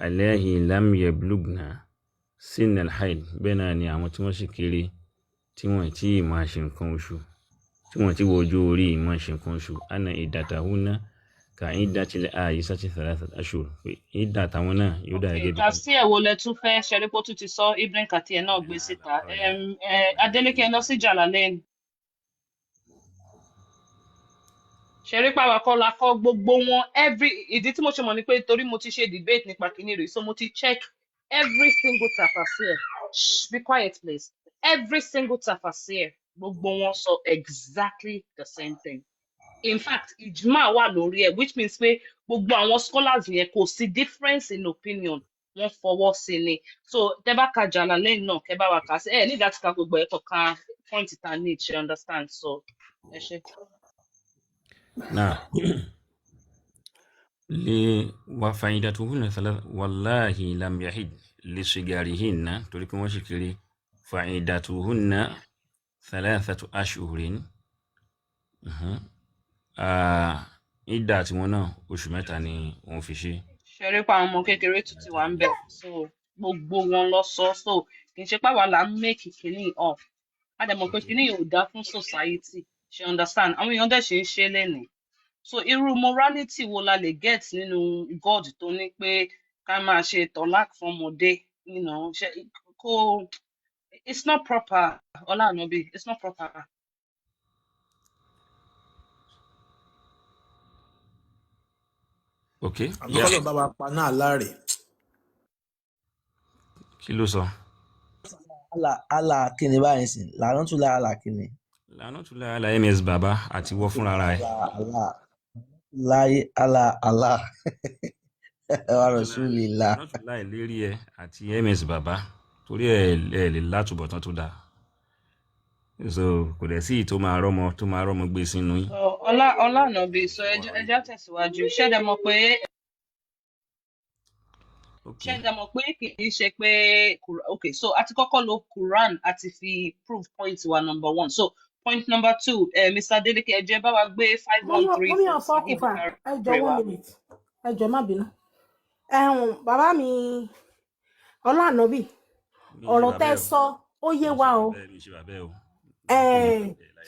allati lam yablugna sin al-hayd, bẹ́ẹ̀ náà ni àwọn tí wọ́n sì kéré tí wọ́n tí máa ṣe nǹkan oṣù, tí wọ́n tí wọ́n ojú orí máa ṣe nǹkan oṣù, anna iddatahunna ka iddatil aisati thalathat ashhur, ìdá táwọn náà yóò dà gẹ́gẹ́ bí. Tafsir ẹ̀ wo lẹ tún fẹ́ ṣẹ́rípò tún ti sọ Ibn Kathir náà gbé síta. Adeleke lọ sí Jalalain. Ṣẹ̀rípà wa kọ́ la kọ́ gbogbo wọn ìdí tí mo ṣe mọ̀ ni pé torí mo ti ṣe debate nípa kìíní rẹ̀, so mo ti check every single tafsir. Shh, be quiet please. Every single tafsir gbogbo wọn sọ exactly the same thing. In fact, ijma wà lórí ẹ̀, which means pé gbogbo àwọn scholars yẹn kò sí difference in opinion, wọ́n fọwọ́ sí ni. So tẹ́ bá ka Jalalain náà kẹ́ bá wa kà sí ní láti ka gbogbo ẹ̀ kọ̀ọ̀kan point ta need ṣe understand, so ẹ ṣe. Now, وفائدتهن ثلاث والله لم يحد لصغارهن torí pé wọ́n sì kéré فائدتهن 3 أشهر. Ìdá tí wọ́n náà oṣù mẹ́ta ni wọ́n fi ṣe. Ṣẹ̀rípà àwọn ọmọ kékeré tún ti wà ń bẹ̀, so gbogbo wọn lọ sọ, so kì í ṣe pàwọ́ là ń make kìíní up. A dẹ̀ mọ̀ pé kìíní yóò dá fún society, ṣe understand, àwọn èèyàn dẹ̀ ṣe ń ṣe lẹ́nìí. So irú morality wo la lè get nínú God tó ní pé ká máa ṣe tọ́lák fún ọmọdé, kò, it's not proper, Ọlá Ànábì, it's not proper. Okay. Àbúkọ́lọ̀ bàbá pa náà láre. Kí ló sọ? Allah kíni báyìí sìn, lànà tún lára Allah kíni. Lànà tún lára MS bàbá àti wọ́ fúnra rẹ̀. Láyé Allah wa Rasulillah. Lànà tún láì lérí ẹ àti MS bàbá torí ẹ lè látúbọ̀tán tó dáa. So kò dẹ̀ sí tó máa rọ́mọ gbé sínú yín. Ọlá Ànábì, so ẹjọ́ tẹ̀síwájú. Ṣẹ́dẹ̀ mọ̀ pé kì í ṣe pé okay, so àti kọ́kọ́ lo Quran àti fi prove point wa number 1. So point number 2, Mr. Adeleke ẹjọ́ bá wa gbé 513. Mọ́mí ọ̀fọ́ kò fà, ẹjọ́ 1 minute, ẹjọ́ má bínú. Bàbá mi Ọlá Ànábì, ọ̀rọ̀ tẹ́ sọ ó yé wa o.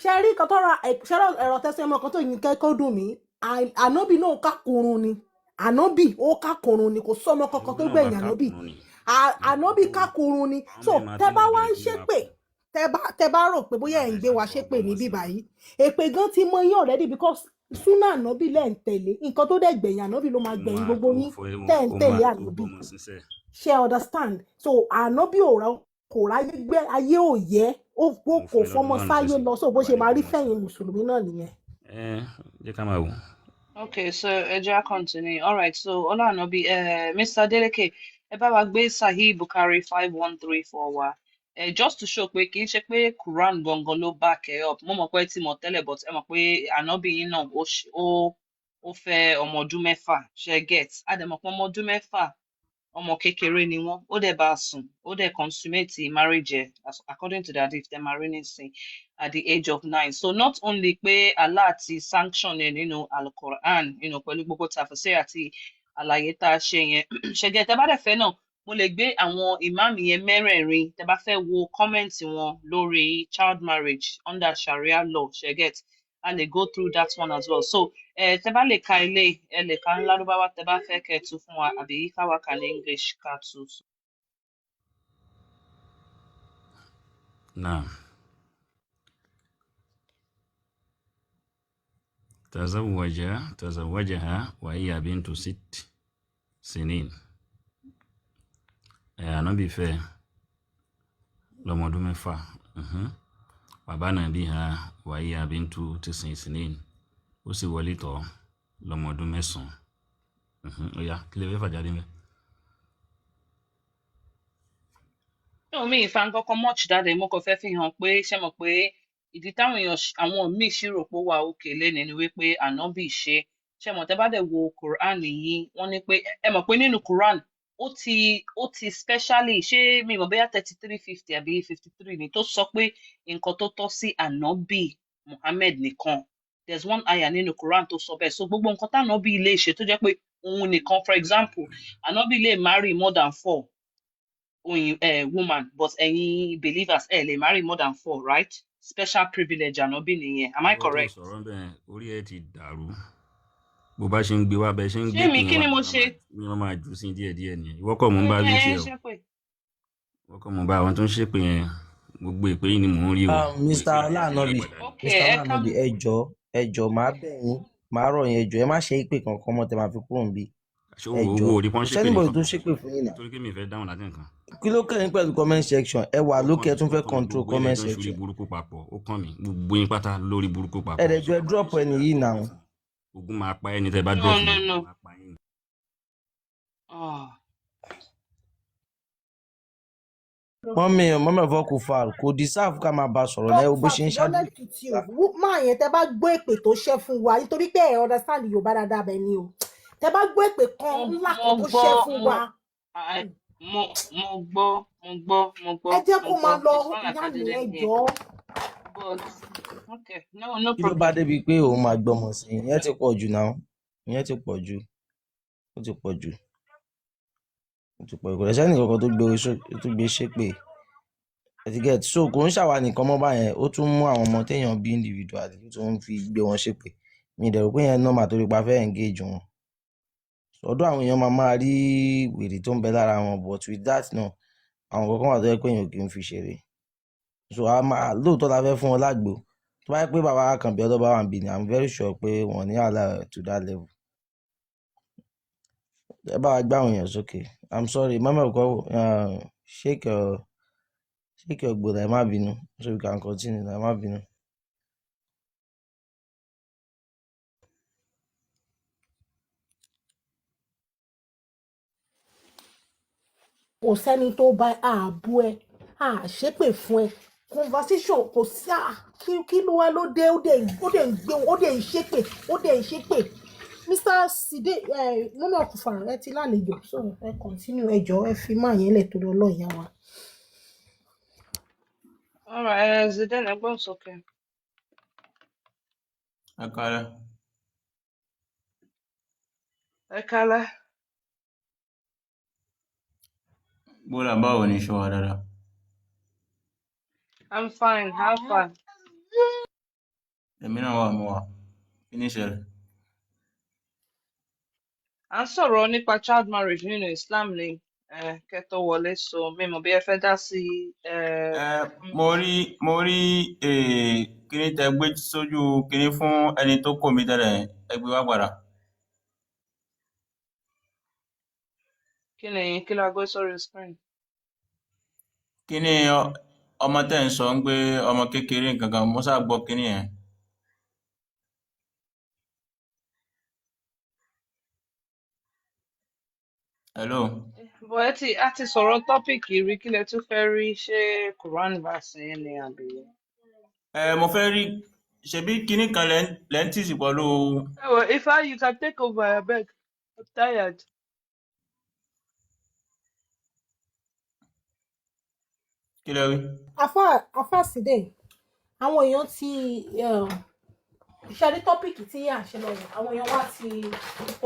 Ṣe rí kan tọ́ra ẹ̀rọ tẹ́sán ẹmọ kan tó yin kẹ́kọ̀ọ́ dùn mí, Ànábì náà kákùnrún ni, Ànábì ó kákùnrún ni, kò sọ́mọ kankan tó gbẹ̀yìn Ànábì, Ànábì kákùnrún ni. So tẹ́ bá wá ń ṣépè, tẹ́ bá rò pé bóyá ẹ̀ ń gbé wa ṣépè ní bíbá yìí, èpè gan ti mọ yín already because súnà Ànábì lẹ́ ń tẹ̀lé, nǹkan tó dẹ̀ gbẹ̀yìn Ànábì ló máa gbẹ̀yìn gbogbo yín tẹ́ ń tẹ̀lé Ànábì. Ṣé understand? So Ànábì kò ráyé gbé ayé ò yẹ, ó kò fọmọ sáyé lọ, so bó ṣe máa rí fẹ̀yìn mùsùlùmí náà nìyẹn. Jẹ́ ká máa wò. Okay, so ẹjọ́ continue. All right, so Ọlá Ànábì, Mr. Adeleke, ẹ bá wa gbé Sahih Bukhari 5134 wa. Just to show pé kì í ṣe pé Quran gangan ló back ẹ up. Mo mọ̀ pé tí mo tẹ́lẹ̀, but ẹ mọ̀ pé Ànábì yín náà ó fẹ́ ọmọ ọdún 6, ṣe get. A dẹ̀ mọ̀ pé ọmọ ọdún 6 ọmọ kékeré ni wọ́n, ó dẹ̀ bá sùn, ó dẹ̀ consummate marriage according to the hadith, they're marrying at the age of 9. So not only pé Allah ti sanction ẹ̀ nínú Al-Quran, pẹ̀lú gbogbo tafsir àti àlàyé tá a ṣe yẹn, ṣẹ̀gẹ̀ tẹ́ bá dẹ̀ fẹ́ náà, mo lè gbé àwọn ìmáàmù yẹn mẹ́rẹ̀ẹ̀rin tẹ́ bá fẹ́ wo comment wọn lórí child marriage under Sharia law, ṣẹ̀gẹ̀ a lè go through that one as well. So tẹ́ bá lè ka ilé, ẹ lè ka ní Lárúbáwá, tẹ́ bá fẹ́ kẹ́ tú fún wa, àbí káwa ka ní English ká tú. Naam. تزوجها وهي بنت 6 سنين. Ànábì fẹ́ lọ́mọ ọdún 6. وبنى بها وهي بنت 9 سنين. Ó sì wọlé tọ̀ lọ́mọ ọdún 9. Ó yá, kí lè fẹ́ fà jáde ńbẹ̀? Mi ìfà nǹkankan much dáadé, mo kàn fẹ́ fi hàn pé ṣé mọ̀ pé ìdí táwọn èèyàn àwọn míì ṣírò pé wà òkè lénìí ni wípé Ànábì ṣe ṣé mọ̀ tẹ́ bá dẹ̀ wo Quran yìí wọ́n ní pé ẹ mọ̀ pé nínú Quran ó ti specially ṣé mi mọ̀ bóyá 3350 àbí 53 ni tó sọ pé nǹkan tó tọ́ sí ànábì Muhammad nìkan. There's one ayah nínú Quran tó sọ bẹ́ẹ̀. So gbogbo nǹkan tánábì lè ṣe tó jẹ́ pé òun nìkan, for example, ànábì lè marry more than 4 woman, but ẹ̀yin believers lè marry more than 4, right? Special privilege ànábì nìyẹn. Am I correct? sọ̀rọ̀ bẹ́ẹ̀ orí ẹ ti dàrú bó bá ṣe ń gbé wá bẹ́ẹ̀ ṣe ń gbé ṣé mi pin kí wá ni mo ṣe? ni wọ́n máa jù sí díẹ̀díẹ̀ nìyẹn ìwọ kọ́ mò ń bá wí ṣe o ṣe pé ìwọ kọ́ mò ń bá àwọn tó ń ṣépè yẹn gbogbo ìpè yìí ni mò ń rí o. Mr. Olanobi okay Mr. ẹ ká Olanobi ẹ jọ̀ọ́ máa bẹ̀ yín máa rọ̀ yín ẹ jọ̀ọ́ ẹ má ṣe ìpè kankan mọ́ tẹ́ máa fi kúrò níbí ṣé ẹ owó jọ̀ọ́ orí pọ́n kò ṣépè sẹ́nìbọ̀dì nìkan tó ṣépè fún yín náà torí kí mi fẹ́ dáhùn láti nǹkan. kí ló kẹ́yìn pẹ̀lú comment section ẹ wà lókè ẹ tún fẹ́ control gbogbo comment ilẹ̀ tó ń ṣorí section burúkú papọ̀ ó kàn mí gbogbo yín pátá lórí burúkú papọ̀. ẹ dẹ̀ jọ̀ọ́ ẹ drop ẹni yìí náà. ogun máa pa ẹni tẹ́ bá no drop no mi no. máa pa yín. Ah. mọ́mí ọ̀fọ́ kò fà kò deserve ká máa bá a sọ̀rọ̀ lẹ́wọ́ bó ṣe ń ṣáájú. máa yẹn tẹ bá gbọ́ èpè tó ṣẹ́ fún wa nítorí pé ẹ understand Yorùbá dáadáa bẹ́ẹ̀ ni o tẹ bá gbọ́ èpè kan ńlá kan tó ṣẹ́ fún wa. mo gbọ́. ẹ jẹ́ kó máa lọ It's not like ìyá I mi didn't ẹ hear. jọ̀ọ́. But okay, no kí ló bá problem. débi pé òun máa gbọ́mọ sí i ìyẹn ti pọ̀ jù náà ìyẹn ti pọ̀ jù ó ti pọ̀ jù kò lẹ́sẹ̀ nìkan tó gbé ṣépè ẹtìgẹ́t so kò ń ṣàwà nìkan mọ́ báyẹn ó tún mú àwọn ọmọ téèyàn bí individual tó ń fi gbé wọn ṣépè mi dẹ̀ rò pé yẹn normal torí pa fẹ́ engage wọn ọ̀dọ̀ àwọn èèyàn máa rí wèrè tó ń bẹ lára wọn but with that náà àwọn kankan wà tó yẹ pé èèyàn kì í fi ṣeré so lóòótọ́ la fẹ́ fún wọn lágbo tó bá yẹ pé bàbá Àkànbí ọ̀dọ́ bá wà ń bì ní I'm very sure pé wọ́n ní àlà to that level ẹ bá wa gbá àwọn èèyàn sókè I'm sorry mama ọkọ shake your gbòdà ẹ má bínú so we can continue ẹ má bínú. kò sẹ́ni tó bá ààbò ẹ àṣépè fún ẹ conversation kò sí kí ló wá ló dé ó dẹ̀ ń gbé ó dẹ̀ ń ṣépè Mr. Side mọ́nà ọ̀kùnfà ẹ ti lálejò so ẹ continue ẹ jọ̀ọ́ ẹ fi máa yẹn lẹ̀ torí ọlọ́ọ̀yà wa. All right, Zidane, ẹgbọ́n sókè. ẹ kálẹ́. Ẹ kálẹ́. bóla báwo ni ṣọ́ wa dáadáa. I'm fine, how far? èmi náà wà mọ́ wa kí ni ìṣẹ̀lẹ̀. À ń sọ̀rọ̀ nípa child marriage nínú Islam ni kẹ́ tó wọlé so mi mọ̀ bí ẹ fẹ́ dá sí. mo rí kíní tẹ gbé sójú kíní fún ẹni tó kò mí tẹ́lẹ̀ ẹ gbé wá padà. Kí la gbé sórí screen? kíní ọmọ tẹ́ ń sọ ń pé ọmọ kékeré nǹkan kan mo sáà gbọ́ kíní yẹn. hello. Bọ̀ a ti sọ̀rọ̀ tọ́pìkì rí kí lẹ tún fẹ́ rí ṣé Quran verse yẹn ni àbí. mo fẹ́ rí ṣebí kíní kan lẹ́ ń tìsí pẹ̀lú. Ifá, you can take over abeg. I'm tired. kí lẹ wí. Afa Side àwọn èèyàn ti ṣe tọ́pìkì tí à ń ṣe lọ́wọ́ àwọn èèyàn wá ti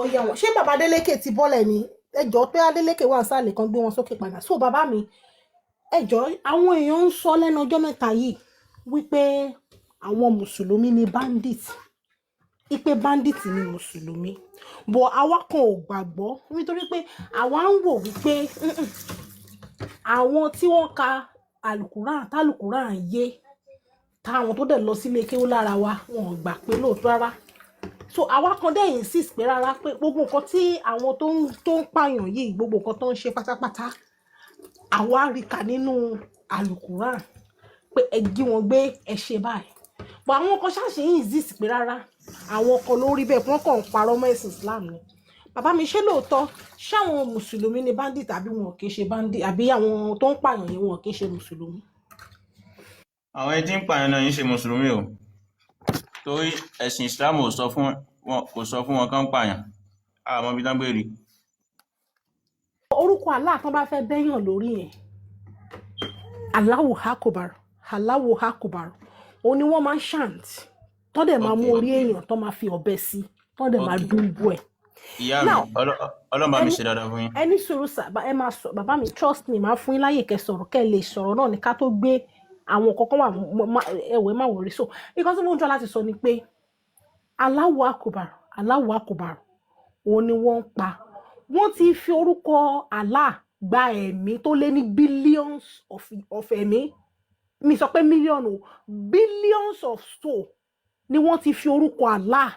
oyè wọn ṣé bàbá Adélékè ti bọ́lẹ̀ ni ẹjọ́ pé Adélékè wà sálẹ̀ kan gbé wọn sókè padà so bàbá mi ẹjọ́ àwọn èèyàn ń sọ lẹ́nu ọjọ́ mẹ́ta yìí wípé àwọn mùsùlùmí ni bandit ipe bandit ni mùsùlùmí bọ̀ àwa kan ò gbàgbọ́ nítorí pé àwa ń wò wípé àwọn tí wọ́n ka tálùkùrán yé táwọn tó dẹ̀ lọ sílé kéwú lára wa wọn ò gbà pé lóòótọ́ rárá so àwa kan dẹ̀ insist pé rárá pé gbogbo nǹkan tí àwọn tó ń pààyàn yìí gbogbo nǹkan tó ń ṣe pátápátá àwa rí kà nínú àlùkùrán pé ẹ jí wọn gbé ẹ ṣe báyìí but àwọn kan ṣáàṣì insist pé rárá àwọn kan ló rí bẹ́ẹ̀ wọ́n kàn ń parọ́ mọ́ ẹ̀sìn Islam ni bàbá mi ṣé lóòótọ́ ṣáwọn mùsùlùmí ni bandit àbí wọn kì í ṣe bandit àbí àwọn tó ń pààyàn yìí wọn kì í ṣe mùsùlùmí. àwọn ẹni tí ń pààyàn náà yìí ṣe mùsùlùmí o torí ẹ̀sìn Islam kò sọ fún wọn kán pààyàn àmọ́ bí tán gbé rí. orúkọ Allah tán bá fẹ́ bẹ́yàn lórí yẹn Allahu Akbar Allahu Akbar òun ni wọ́n máa ń chant tán dẹ̀ máa mú orí èèyàn tán máa fi ọ̀bẹ sí tán dẹ̀ máa dúnbú ẹ̀. ìyá mi ọlọ́mà mi ṣe dáadáa fún yín. ẹni sùúrù ẹ máa sọ bàbá mi trust me máa fún yín láyè kẹ́ sọ̀rọ̀ kẹ́ lè sọ̀rọ̀ náà ní ká tó gbé àwọn kọ̀ọ̀kan wà ẹ̀wẹ̀ má wọ̀rí so nǹkan tí mo ń jọ láti sọ ni pé Allahu Akbar Allahu Akbar òun ni wọ́n ń pa wọ́n ti fi orúkọ Allah gba ẹ̀mí tó lé ní billions of ẹ̀mí mi sọ pé mílíọ̀nù billions of soul ni wọ́n ti fi orúkọ Allah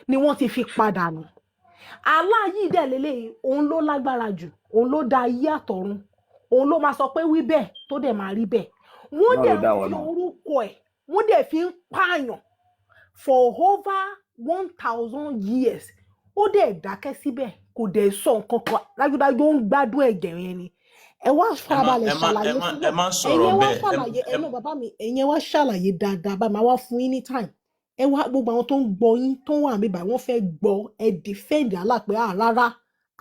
ni wọ́n ti fi padà nù. Allah yìí dẹ̀ lélẹ́yìí òun ló lágbára jù òun ló dá ayé àtọ̀run òun ló máa sọ pé wí bẹ́ẹ̀ tó dẹ̀ máa rí bẹ́ẹ̀ wọ́n dẹ̀ fi orúkọ ẹ̀ wọ́n dẹ̀ fi ń pààyàn for over 1,000 years ó dẹ̀ dákẹ́ síbẹ̀ kò dẹ̀ sọ nǹkan kan dájúdájú ó ń gbádùn ẹ̀jẹ̀ yẹn ni ẹ wá farabalẹ̀ ṣàlàyé fún ẹ má sọ̀rọ̀ bẹ́ẹ̀ ẹ mọ̀ bàbá mi ẹ̀yin wá ṣàlàyé dáadáa bá máa wá fún yín ní time ẹ wá gbogbo àwọn tó ń gbọ́ yín tó wà níbà wọ́n fẹ́ gbọ́ ẹ defend Allah pé rárá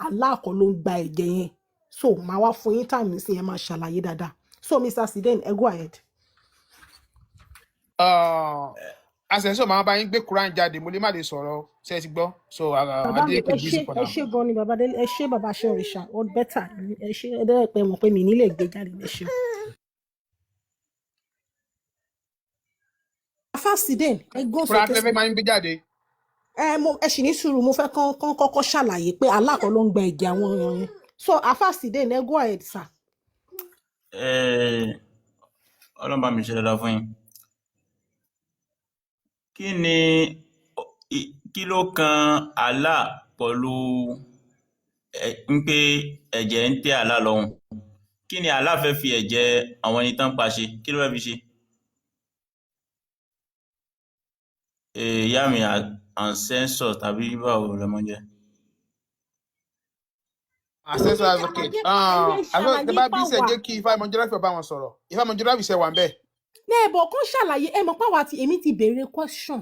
Allah kọ́ ló ń gba ẹ̀jẹ̀ yẹn so máa wá fún yín time nísìnyí ẹ máa ṣàlàyé dáadáa so Mr. Siden ẹ go ahead. Asensio máa bá yín gbé Quran jáde mo lè má lè sọ̀rọ̀ ṣe ti gbọ́ so Adeleke busy for now. ẹ ṣé gan ni bàbá délé ẹ ṣé bàbá ṣe òrìṣà ó bẹ́tà ẹ ṣé ẹ dẹ́rẹ́ pé mọ̀ pé mi nílé gbé jáde ẹ ṣé. Afa Siden ẹ gbọ́n Quran sókè tẹ́fẹ́ máa ń gbé jáde. ẹ sì ní sùúrù mo fẹ́ kán kọ́kọ́ ṣàlàyé pé Allah kọ́ ló ń gba ẹ̀jẹ̀ àwọn èèyàn yẹn so Afa Siden ẹ go ahead sir. ọlọ́mà mi ṣe dáadáa fún yín. Kí ló kan Allah pẹ̀lú ń pé ẹ̀jẹ̀ ń tẹ́ Allah lọ́hùn? Kí ni Allah fẹ́ fi ẹ̀jẹ̀ àwọn ẹni tán pa ṣe? Kí ló fẹ́ fi ṣe? Ìyá mi ancestor tàbí báwo lẹ mọ́ jẹ́? Asensio advocate tẹ́ bá bí ṣe jẹ́ kí Ifá Mọ́jọ́lá fi bá wọn sọ̀rọ̀ Ifá Mọ́jọ́lá fi ṣe wà ń bẹ̀. ní ẹ̀bọ̀ kan ṣàlàyé ẹ mọ̀ pàwọ́ àti èmi ti béèrè question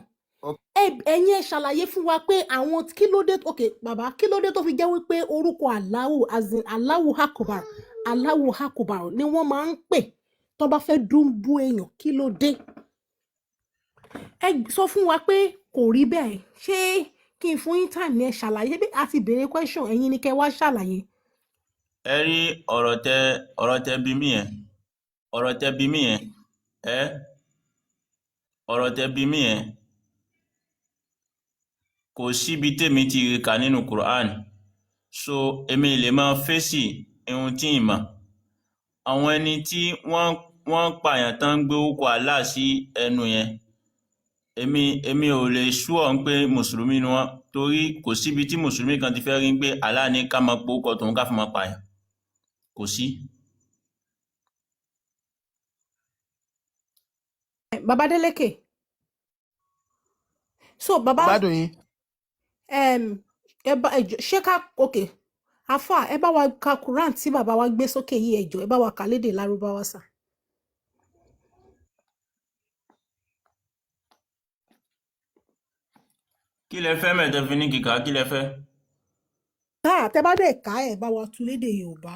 ẹ̀yin ẹ ṣàlàyé fún wa pé àwọn kí ló dé ok bàbá kí ló dé tó fi jẹ́ wípé orúkọ Allahu Akbar Allahu Akbar ni wọ́n máa ń pè tó bá fẹ́ dúnbú èèyàn kí ló dé ẹ sọ fún wa pé kò rí bẹ́ẹ̀ ṣé kí n fún yín time ní ẹ ṣàlàyé bí a ti béèrè question ẹ̀yin ni kẹ́ wá ṣàlàyé. Ẹ rí ọ̀rọ̀ tẹ́ bí mí yẹn ọ̀rọ̀ tẹ́ bí mí yẹn kò síbi tèmi ti rí kà nínú Quran so èmi lè máa fèsì ohun tí ì mọ̀ àwọn ẹni tí wọ́n pààyàn tán gbé orúkọ Allah sí ẹnu yẹn èmi ò lè ṣúọ̀ ń pé mùsùlùmí ni wọ́n torí kò síbi tí mùsùlùmí kan ti fẹ́ rí pé Allah ní ká máa porúkọ tòun ká fi máa pààyàn kò sí. Baba Adeleke so baba Gbádùn yín. ṣé ká okay afa ẹ bá wa ka Quran tí bàbá wa gbé sókè yìí ẹ jọ̀ọ́ ẹ bá wa kà lédè Lárúbáwá sà. Kí lẹ fẹ́ mẹ́tẹ́ fi ní kíkà kí lẹ fẹ́? tẹ́ bá dẹ̀ ká ẹ bá wa tú lédè Yorùbá.